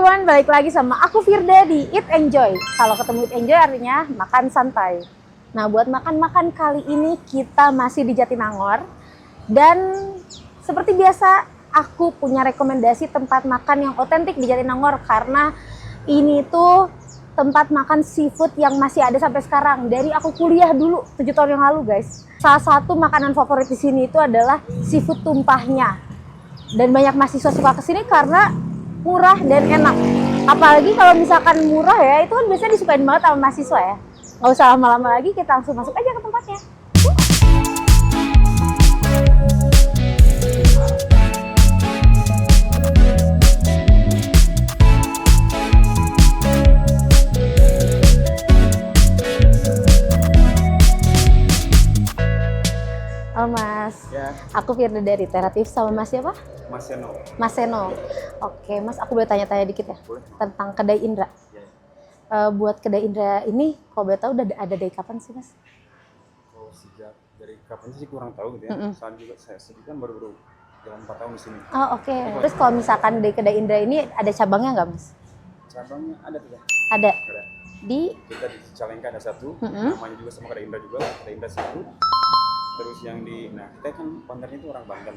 everyone, balik lagi sama aku Firda di Eat Enjoy. Kalau ketemu Eat Enjoy artinya makan santai. Nah, buat makan-makan kali ini kita masih di Jatinangor. Dan seperti biasa, aku punya rekomendasi tempat makan yang otentik di Jatinangor. Karena ini tuh tempat makan seafood yang masih ada sampai sekarang. Dari aku kuliah dulu, 7 tahun yang lalu guys. Salah satu makanan favorit di sini itu adalah seafood tumpahnya. Dan banyak mahasiswa suka kesini karena murah dan enak. Apalagi kalau misalkan murah ya, itu kan biasanya disukain banget sama mahasiswa ya. Nggak usah lama-lama lagi, kita langsung masuk aja ke tempatnya. Halo Mas, Ya. Aku Firda dari Teratif sama Mas siapa? Mas Seno. Mas Seno. Oke Mas, aku boleh tanya-tanya dikit ya? Boleh. Tentang Kedai Indra. Ya. Buat Kedai Indra ini, kalau boleh tahu udah ada dari kapan sih Mas? Oh, sejak dari kapan sih kurang tahu gitu ya. Soalnya juga saya sendiri kan baru jalan 4 tahun di sini. Oh oke. Terus kalau misalkan dari Kedai Indra ini ada cabangnya nggak Mas? Cabangnya ada tuh ya. Ada. Ada. Di Kita di Cicalengka ada satu, namanya juga sama Kedai Indra juga, Kedai Indra satu. Terus yang di, nah kita kan partnernya itu orang Banten.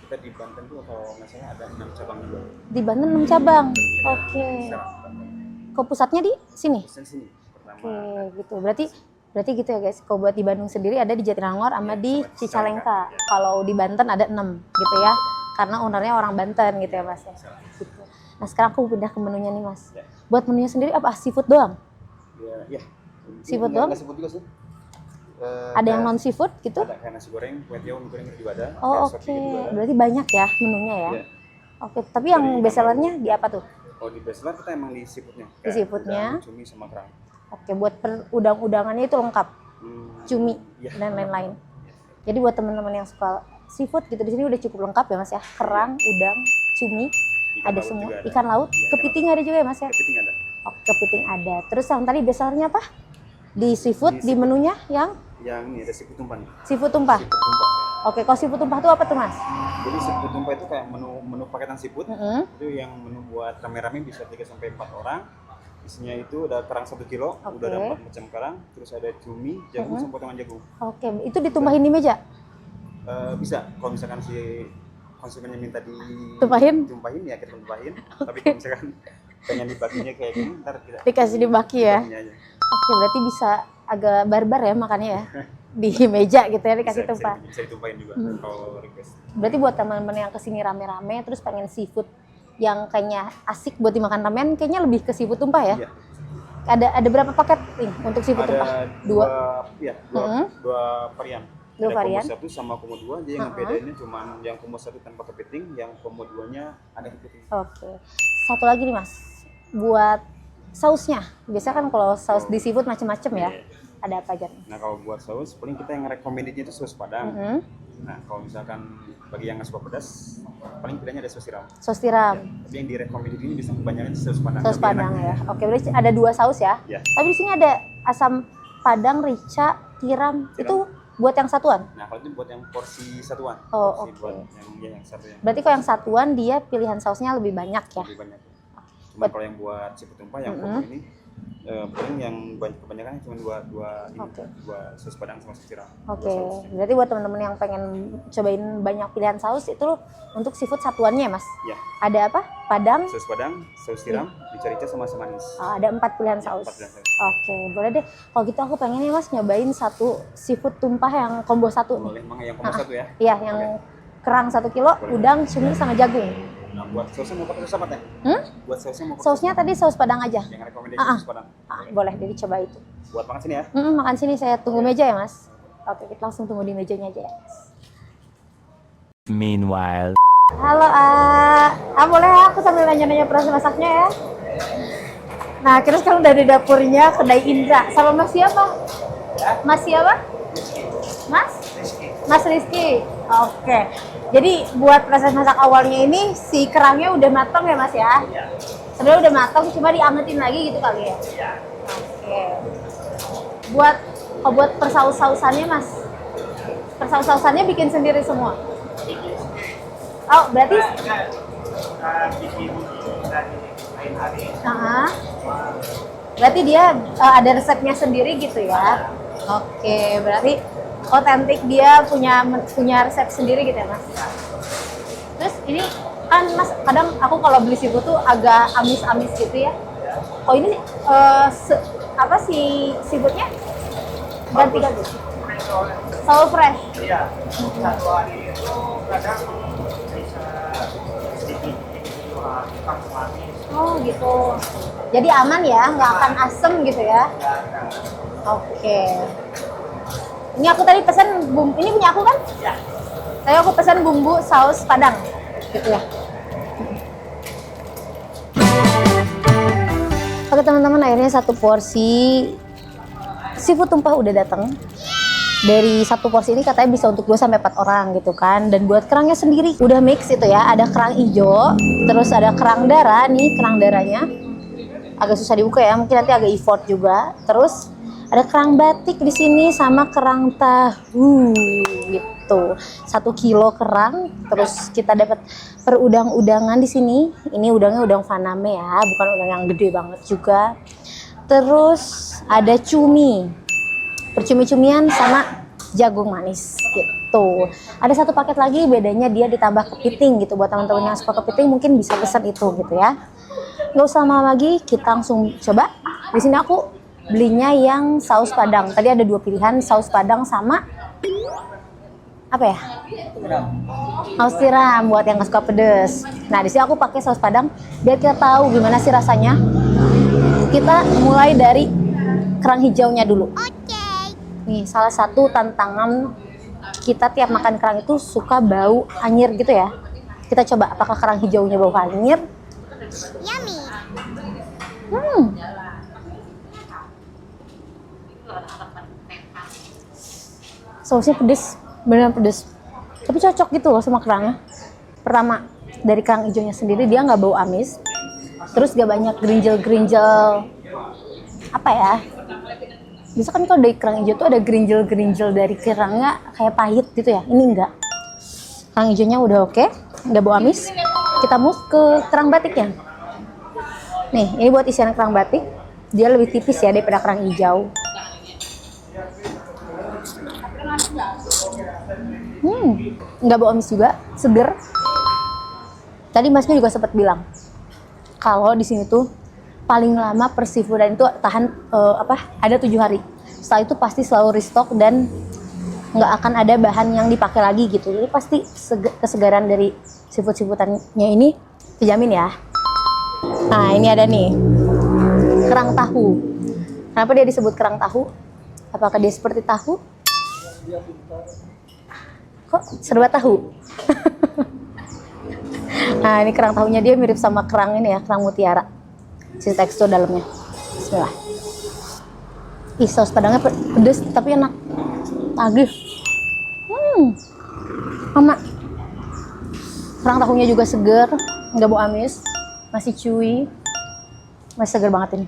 Kita di Banten tuh kalau nggak salah ada 6 cabang juga. Di Banten 6 cabang. Ya, Oke. sekarang Kok pusatnya di sini? Pesan sini pertama. Oke, gitu. Berarti gitu ya guys. Kalau buat di Bandung sendiri ada di Jatinangor sama Iya, di sama di Cicalengka. Cicalengka, ya. Kalau di Banten ada 6 gitu ya. Karena ownernya orang Banten gitu ya Mas ya. Gitu. Nah, sekarang aku pindah ke menunya nih Mas. Ya. Buat menunya sendiri apa? Seafood doang? Ya. Seafood Nggak- doang? nggak seafood juga sih. Ada yang non seafood gitu? Ada kayak nasi goreng, kue tiaw, mie goreng juga ada. Oh, kayak sop oke. juga ada. Berarti banyak ya menunya ya. Iya. Oke, tapi yang Dari bestsellernya di apa tuh? Oh, di bestseller kita emang di seafoodnya. Di seafoodnya. Udang, cumi sama kerang. Oke, buat udang-udangannya itu lengkap. Cumi Iya. dan lain-lain. Jadi buat teman-teman yang suka seafood gitu di sini udah cukup lengkap ya Mas ya. Kerang, udang, cumi, Ikan ada laut semua. juga ada. Ikan laut, Iya, kepiting ada juga ya Mas ya. Kepiting ada. Oh, kepiting ada. Terus yang tadi bestsellernya apa? Di seafood, di Di menunya yang Yang ini ada seafood tumpah nih. seafood tumpah. Seafood tumpah. Oke, kalau seafood tumpah itu apa tuh Mas? Jadi seafood tumpah itu kayak menu paketan seafood. Mm-mm. Itu yang menu buat rame-rame bisa 3 sampai 4 orang. Isinya itu ada kerang 1 kilo, Oke. udah ada 4 macam kerang, terus ada cumi, jagung sama potongan jagung. Oke, itu ditumbahin di meja. Bisa kalau misalkan si konsumennya minta Tumpahin? tumpahin ya kita tumpahin. Tapi kalau misalkan pengen dibaginya kayak gini, ntar kita Dikasih dibagi ya. dibaginya aja. Oke, berarti bisa agak barbar ya makannya ya. Di meja gitu ya dikasih tumpah. Bisa ditumpahin juga kalau request. Berarti buat teman-teman yang kesini rame-rame terus pengen seafood yang kayaknya asik buat dimakan ramen, kayaknya lebih ke seafood tumpah ya. Iya. Ada berapa paket nih untuk seafood tumpah? Ada Dua. dua varian. Dua Ada varian. combo 1 sama combo 2, jadi yang bedainnya cuma yang combo 1 tanpa kepiting, yang combo 2-nya ada kepiting. Oke. Satu lagi nih Mas, buat sausnya. Biasanya kan kalau saus di seafood macem-macem ya. Ada apa aja nih? Nah kalau buat saus, paling kita yang recommendednya itu saus padang. Nah kalau misalkan bagi yang nggak suka pedas, paling pilihannya ada saus tiram. Saus tiram. Tapi yang di recommended ini bisa kebanyakan saus padang. Saus Lebih padang enak. ya. Oke, berarti ada 2 saus ya. Ya. Tapi di sini ada asam padang, rica, tiram. Itu buat yang satuan. Nah kalau itu buat yang porsi satuan. Oh, Porsi oke. buat yang satu yang Berarti kalau yang satuan dia pilihan sausnya lebih banyak ya. lebih banyak. Cuma kalau yang buat seafood tumpah yang combo ini paling yang kebanyakan cuma dua saus padang sama saus tiram. Oke, berarti buat teman-teman yang pengen cobain banyak pilihan saus itu untuk seafood satuannya Mas. Ya. Ada apa? Padang. Saus padang, saus tiram, rica-rica sama asam manis. Ada 4 pilihan saus. 4 pilihan saus. Oke, boleh deh. Kalau gitu aku pengen nih Mas nyobain satu seafood tumpah yang combo 1 nih. Boleh emang yang combo 1 ya. Iya, yang kerang 1 kilo, udang, cumi sama jagung. Nah, buat sausnya mau pakai saus apa teh? Buat sausnya mau pakai Sausnya tadi saus padang aja. yang rekomendasi saus padang. Boleh, jadi coba itu. Buat makan sini ya. Makan sini saya tunggu meja ya Mas. Oke, kita langsung tunggu di mejanya aja ya. Meanwhile. Halo boleh ya aku sambil nanya-nanya proses masaknya ya. Nah, kita sekarang udah di dapurnya Kedai Indra. Sama Mas siapa? Mas siapa? Mas Rizky. Oke. Jadi buat proses masak awalnya ini si kerangnya udah matang ya Mas ya? Iya. Sebenarnya udah matang, cuma diangetin lagi gitu kali ya? Iya. Oke. Buat persaus-sausannya Mas? Persaus-sausannya bikin sendiri semua? Oh, berarti Aha. Berarti dia ada resepnya sendiri gitu ya? Oke, berarti otentik, dia punya resep sendiri gitu ya Mas? Terus ini kan Mas, kadang aku kalau beli seafood tuh agak amis-amis gitu ya. Oh ini apa sih seafoodnya? Ganti-ganti. Selalu fresh. Iya. Satu hari itu kadang bisa sedikit langsung habis. Oh gitu. Jadi aman ya, nggak akan asem gitu ya? Oke. Ini aku tadi pesan bumbu. Ini punya aku kan? Ya. Tadi aku pesan bumbu saus Padang, gitu ya. Oke teman-teman, akhirnya satu porsi seafood tumpah udah datang. Dari satu porsi ini katanya bisa untuk 2-4 orang gitu kan. Dan buat kerangnya sendiri udah mix itu ya. Ada kerang hijau, terus ada kerang darah. Nih kerang darahnya agak susah dibuka ya, mungkin nanti agak effort juga. Terus ada kerang batik di sini sama kerang tahu gitu. 1 kilo kerang, terus kita dapat perudang-udangan di sini. Ini udangnya udang Faname ya, bukan udang yang gede banget juga. Terus ada cumi, percumi-cumian sama jagung manis gitu. Ada satu paket lagi, bedanya dia ditambah kepiting gitu. Buat teman-teman yang suka kepiting mungkin bisa pesan itu gitu ya. Nggak usah lama lagi, kita langsung coba. Di sini aku belinya yang saus Padang. Tadi ada 2 pilihan, saus Padang sama apa ya? Saus tiram buat yang nggak suka pedes. Nah di sini aku pakai saus Padang biar kita tahu gimana sih rasanya. Kita mulai dari kerang hijaunya dulu. Nih salah satu tantangan kita tiap makan kerang itu suka bau anyir gitu ya. Kita coba apakah kerang hijaunya bau anyir. Yummy. Sausnya pedes, beneran pedes. Tapi cocok gitu loh sama kerangnya. Pertama, dari kerang hijaunya sendiri dia nggak bau amis. Terus gak banyak gerinjel-gerinjel apa ya? Bisa kan kalau dari kerang hijau tuh ada gerinjel-gerinjel dari kerangnya kayak pahit gitu ya. Ini enggak. Kerang hijaunya udah oke, nggak bau amis. Kita move ke kerang batiknya. Nih, ini buat isian kerang batik. Dia lebih tipis ya daripada kerang hijau. Nggak bau amis juga, seger. Tadi Masnya juga sempat bilang kalau di sini tuh paling lama persifoodan itu tahan ada 7 hari. Setelah itu pasti selalu restock dan nggak akan ada bahan yang dipakai lagi gitu. Jadi pasti kesegaran dari seafood-seafoodannya ini dijamin ya. Nah ini ada nih kerang tahu. Kenapa dia disebut kerang tahu? Apakah dia seperti tahu? Kok serba tahu? Nah ini kerang tahunya dia mirip sama kerang ini ya, kerang mutiara. Si tekstur dalamnya. Bismillah. Ih saus Padangnya pedes tapi enak. Tagih. Mama. Kerang tahunya juga seger, nggak bau amis, masih chewy, masih seger banget ini.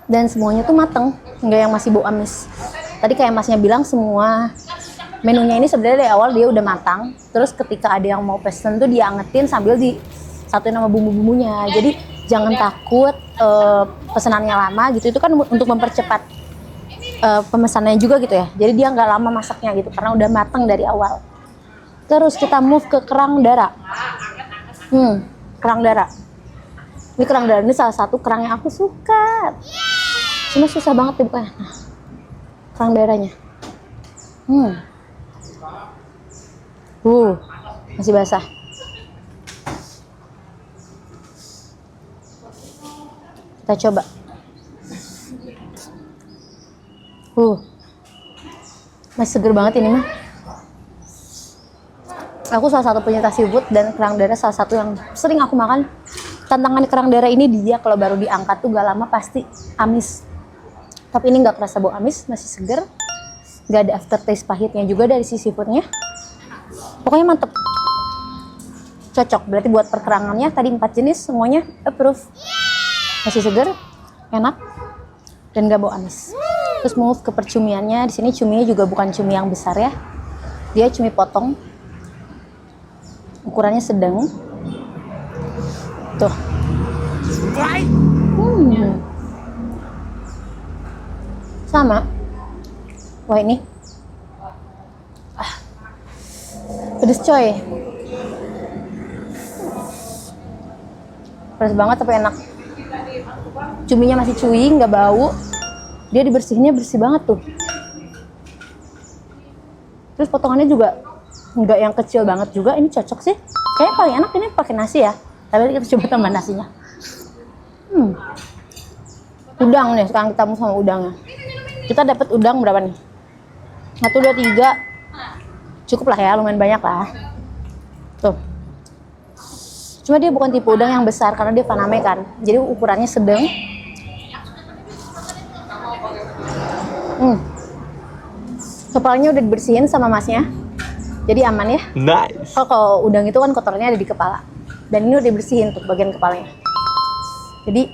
Dan semuanya tuh mateng, nggak yang masih bau amis. Tadi kayak Masnya bilang semua menunya ini sebenarnya dari awal dia udah matang. Terus ketika ada yang mau pesen tuh dia angetin sambil disatuin sama bumbu-bumbunya. Jadi jangan takut pesenannya lama gitu. Itu kan untuk mempercepat pemesanannya juga gitu ya. Jadi dia nggak lama masaknya gitu karena udah matang dari awal. Terus kita move ke kerang darah. Kerang darah. Ini kerang darah ini salah satu kerang yang aku suka. Cuma susah banget dibukanya. Nah, kerang darahnya. Masih basah. Kita coba. Masih seger banget ini mah. Aku salah satu penyintas seafood dan kerang darah salah satu yang sering aku makan. Tantangan kerang darah ini dia kalau baru diangkat tuh gak lama pasti amis. Tapi ini nggak kerasa bau amis, masih seger. Gak ada aftertaste pahitnya juga dari si seafoodnya. Pokoknya mantep. Cocok, berarti buat perkerangannya tadi 4 jenis semuanya approve. Masih seger, enak, dan gak bau amis. Terus move ke percumiannya. Di sini cuminya juga bukan cumi yang besar ya. Dia cumi potong. Ukurannya sedang. Tuh. Sama. Wah ini. Pedes coy. Pedes banget tapi enak. Cuminya masih cuy, nggak bau. Dia dibersihinnya bersih banget tuh. Terus potongannya juga nggak yang kecil banget juga. Ini cocok sih. Kayaknya paling enak ini pakai nasi ya. Tapi kita coba tambah nasinya. Udang nih, sekarang kita mau sama udangnya. Kita dapat udang berapa nih? 1, 2, 3. Cukup lah ya, lumayan banyak lah. Tuh. Cuma dia bukan tipe udang yang besar karena dia Paname kan. Jadi ukurannya sedang. Kepalanya udah dibersihin sama masnya, jadi aman ya. Nice. Kalau udang itu kan kotornya ada di kepala, dan ini udah dibersihin tuh bagian kepalanya. Jadi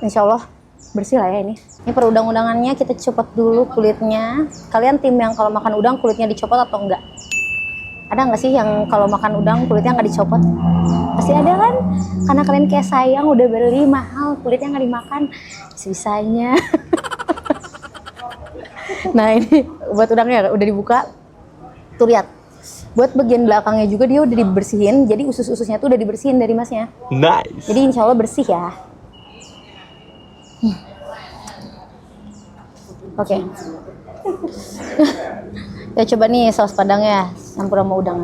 insya Allah bersih lah ya ini. Ini per udang-udangannya kita copot dulu kulitnya. Kalian tim yang kalau makan udang kulitnya dicopot atau enggak? Ada nggak sih yang kalau makan udang kulitnya nggak dicopot? Pasti ada kan? Karena kalian kayak sayang udah beli mahal, kulitnya nggak dimakan. Sisanya. Nah ini buat udangnya udah dibuka. Tuh lihat. Buat bagian belakangnya juga dia udah dibersihin. Jadi usus-ususnya tuh udah dibersihin dari masnya. Nice. Jadi insya Allah bersih ya. Oke. Kita coba nih saus padangnya campur sama udang.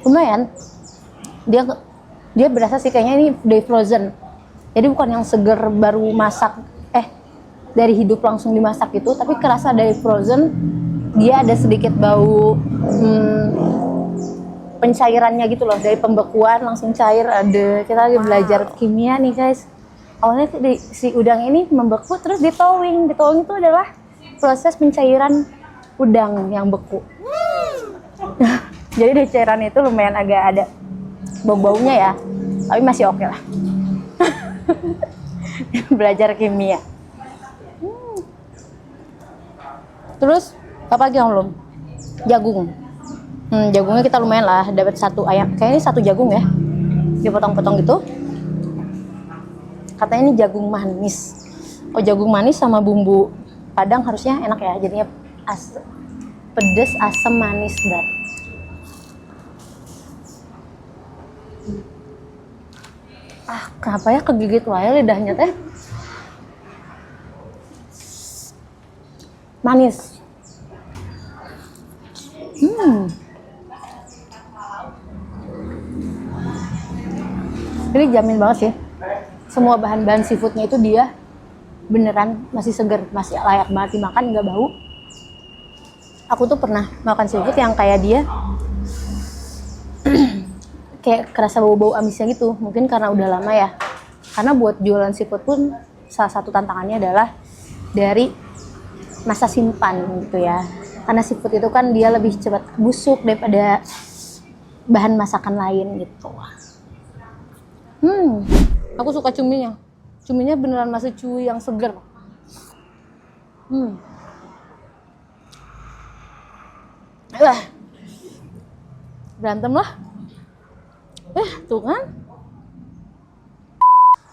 Lumayan. Dia berasa sih kayaknya ini dari frozen. Jadi bukan yang seger baru masak, dari hidup langsung dimasak gitu, tapi kerasa dari frozen. Dia ada sedikit bau pencairannya gitu loh, dari pembekuan langsung cair. Ada, kita lagi belajar kimia nih guys. Awalnya si udang ini membeku terus ditowing. Ditowing itu adalah proses pencairan udang yang beku. Jadi dari cairan itu lumayan agak ada bau-baunya ya, tapi masih oke lah. Belajar kimia. Terus apa lagi yang belum? Jagung. Jagungnya kita lumayan lah, dapat 1 ayam. Kayaknya ini 1 jagung ya. Dipotong-potong gitu. Katanya ini jagung manis. Oh, jagung manis sama bumbu padang harusnya enak ya. Jadinya pedes, asam, manis banget. Kenapa ya kegigit wae lidahnya teh? Manis. Ini jamin banget sih. Semua bahan-bahan seafoodnya itu dia beneran masih seger, masih layak banget dimakan, nggak bau. Aku tuh pernah makan seafood yang kayak dia kayak kerasa bau-bau amisnya gitu. Mungkin karena udah lama ya. Karena buat jualan seafood pun salah satu tantangannya adalah dari masa simpan gitu ya. Karena seafood itu kan dia lebih cepat busuk daripada bahan masakan lain gitu. Aku suka cuminya. Cuminya beneran masih cuy yang seger. Berantem lah. Tuh kan.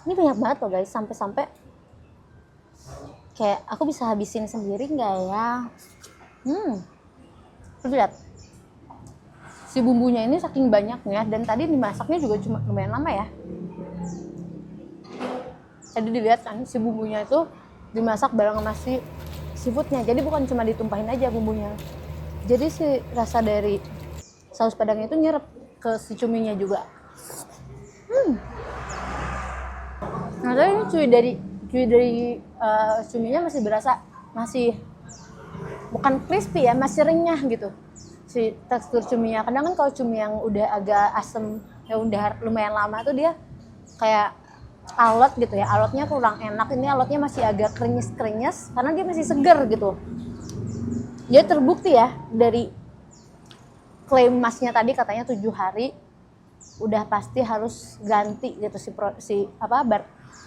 Ini banyak banget loh guys, sampai-sampai kayak aku bisa habisin sendiri nggak ya? Lihat. Si bumbunya ini saking banyaknya, dan tadi dimasaknya juga cuma lumayan lama ya. Tadi dilihat kan si bumbunya itu dimasak bareng sama si seafoodnya. Jadi bukan cuma ditumpahin aja bumbunya. Jadi si rasa dari saus padangnya itu nyerap ke si cuminya juga. Nah, tapi ini cuy dari cuminya masih berasa, masih bukan crispy ya, masih renyah gitu si tekstur cuminya. Kadang kan kalau cumi yang udah agak asem, ya udah lumayan lama tuh dia kayak alot gitu ya, alotnya kurang enak. Ini alotnya masih agak krenyes karena dia masih seger gitu. Dia terbukti ya dari klaim masnya tadi, katanya 7 hari udah pasti harus ganti gitu si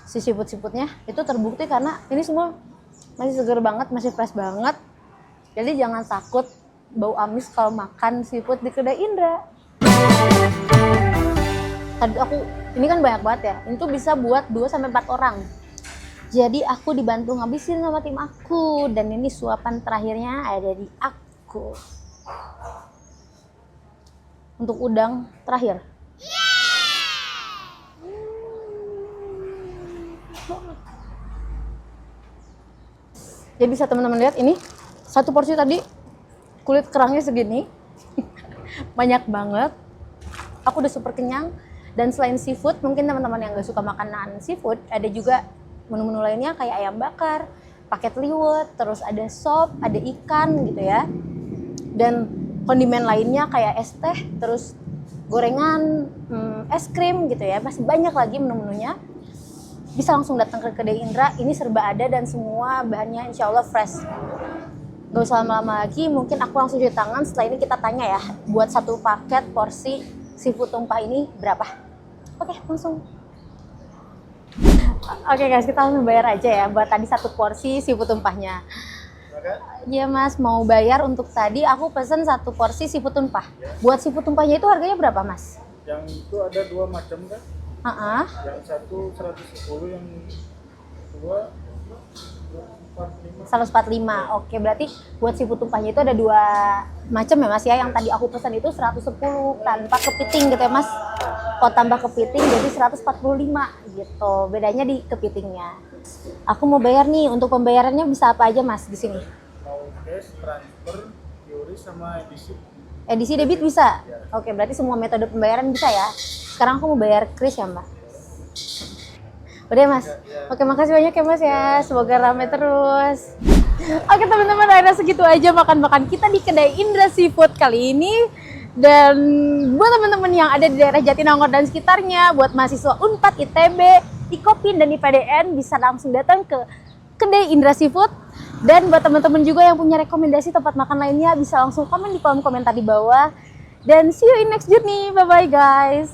seafoodnya. Itu terbukti karena ini semua masih seger banget, masih fresh banget. Jadi jangan takut bau amis kalau makan seafood di kedai Indra. Tadi ini kan banyak banget ya. Ini tuh bisa buat 2-4 orang. Jadi aku dibantu ngabisin sama tim aku. Dan ini suapan terakhirnya ada di aku. Untuk udang terakhir. Jadi bisa teman-teman lihat ini. Satu porsi tadi kulit kerangnya segini. Banyak banget. Aku udah super kenyang. Dan selain seafood, mungkin teman-teman yang gak suka makanan seafood, ada juga menu-menu lainnya kayak ayam bakar, paket liwet, terus ada sop, ada ikan gitu ya. Dan kondimen lainnya kayak es teh, terus gorengan, es krim gitu ya. Masih banyak lagi menu-menunya. Bisa langsung datang ke Kedai Indra, ini serba ada dan semua bahannya insya Allah fresh. Gak usah lama-lama lagi, mungkin aku langsung cuci tangan. Setelah ini kita tanya ya, buat satu paket porsi seafood tumpah ini berapa? Oke, langsung. Oke guys, kita langsung bayar aja ya buat tadi satu porsi seafood tumpahnya. Iya mas, mau bayar untuk tadi aku pesen satu porsi seafood tumpah. Buat seafood tumpahnya itu harganya berapa mas? Yang itu ada 2 macam kan? Yang satu 110, yang kedua 145. Oke, berarti buat seafood tumpahnya itu ada 2 macam ya mas ya. Yang tadi aku pesan itu 110 tanpa kepiting gitu ya mas. Kalau tambah kepiting jadi 145 gitu. Bedanya di kepitingnya. Aku mau bayar nih. Untuk pembayarannya bisa apa aja mas di sini? mau cash, transfer, QRIS sama edisi. Edisi debit bisa? Oke, berarti semua metode pembayaran bisa ya. Sekarang aku mau bayar kris ya mbak. Udah ya mas? Oke, makasih banyak ya mas ya. Semoga rame terus. Oke teman-teman, akhirnya segitu aja makan-makan kita di Kedai Indra Seafood kali ini. Dan buat teman-teman yang ada di daerah Jatinangor dan sekitarnya, buat mahasiswa Unpad, ITB, IKOPIN, dan IPDN bisa langsung datang ke Kedai Indra Seafood. Dan buat teman-teman juga yang punya rekomendasi tempat makan lainnya bisa langsung komen di kolom komentar di bawah. Dan see you in next journey. Bye-bye guys.